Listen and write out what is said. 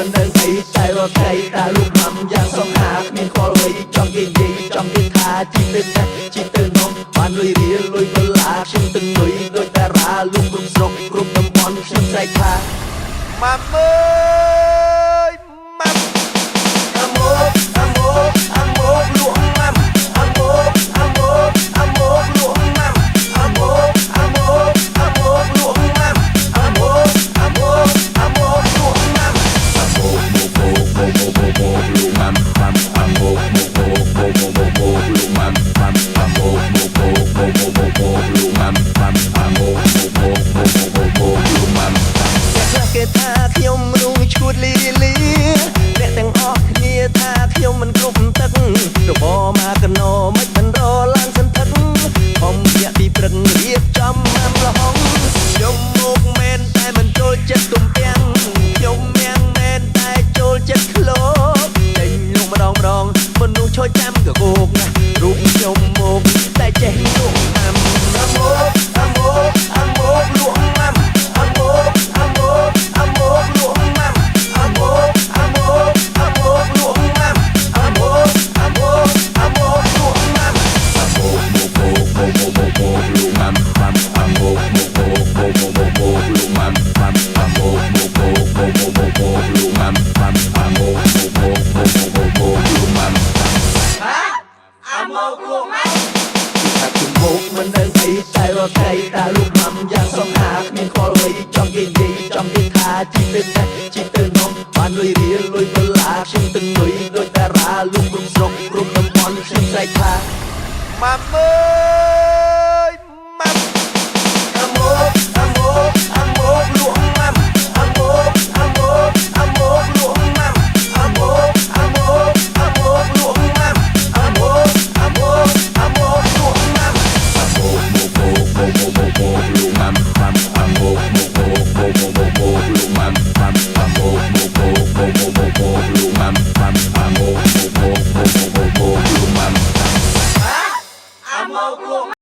មិនដឹងអីតែរត់ថ្ងៃតាលុកម៉ាំយ៉ាងសងហាមានខលអ្វីចង់គេនិយាយចង់គេថាជីទៅណាជីទៅនោះបានលុយរៀលលុយដុល្លារខ្ញុំទាំងលុយដូចតារាលុំគ្រប់ស្រុកគ្រប់តំបន់ខ្ញុំស្រែកថាម៉ាំអើយម៉ាំអាមកអាមកអាមកលក់ម៉ាំអាមកអាមកអាមកលក់ម៉ាំអាមកអាមកអាមកលក់ម៉ាំអាមកអាមកអាមកលក់ម៉ាំអាមកមកលក់ម៉ាំម៉ាំអាមកមកលក់ម៉ាំម៉ាំអាមកមកលក់ម៉ាំម៉ាំអាមកមកលក់ម៉ាំម៉ាំអាមកមកលក់ម៉ាំគេថាខ្ញុំរូងឈួតលីលីអ្នកទាំងអស់គ្នាថាខ្ញុំមិនគ្រប់ទឹករបមកកណោមិនមិនរឡើងសន្ធឹកខំញាក់ពីព្រឹករៀបចំម៉ាំលហុងខ្ញុំមកមែនតែមិនចូលចិត្តទំពាំងខ្ញុំមានមែនតែចូលចិត្តក្លោចេញលុកម្ដងមនុស្សឈរចាំកកោកណារូបខ្ញុំមកតែចេះលក់ម៉ាំអាមកអាមកអាមកលក់ម៉ាំអាមកអាមកអាមកលក់ម៉ាំអាមកអាមកអាមកលក់ម៉ាំអាមកអាមកអាមកលក់ម៉ាំអាមកមកលក់ម៉ាំម៉ាំអាមកមកលក់ម៉ាំម៉ាំអាមកមកលក់ម៉ាំម៉ាំអាមកមកលក់ម៉ាំអាមកលក់ម៉ាំថាជមុកមិនដឹងអីតែរត់ថ្ងៃតាលុកម៉ាំយ៉ាងសងហាមានខលអ្វីចង់គេនិយាយចង់គេថាជីទៅណាជីទៅនោះបានលុយរៀលលុយដុល្លារខ្ញុំទាំងលុយដូចតារាលុំគ្រប់ស្រុកគ្រប់តំបន់ខ្ញុំស្រែកថាម៉ាំអើយម៉ាំអាមកអាមកអាមកលក់ម៉ាំអាមកអាមកអាមកលក់ម៉ាំអាមកអាមកអាមកលក់ម៉ាំអាមកអាមកអាមកលក់ម៉ាំអាមកមកលក់ម៉ាំម៉ាំអាមកមកលក់ម៉ាំម៉ាំអាមកមកលក់ម៉ាំម៉ាំអាមកមកលក់ម៉ាំម៉ាំអាមកមក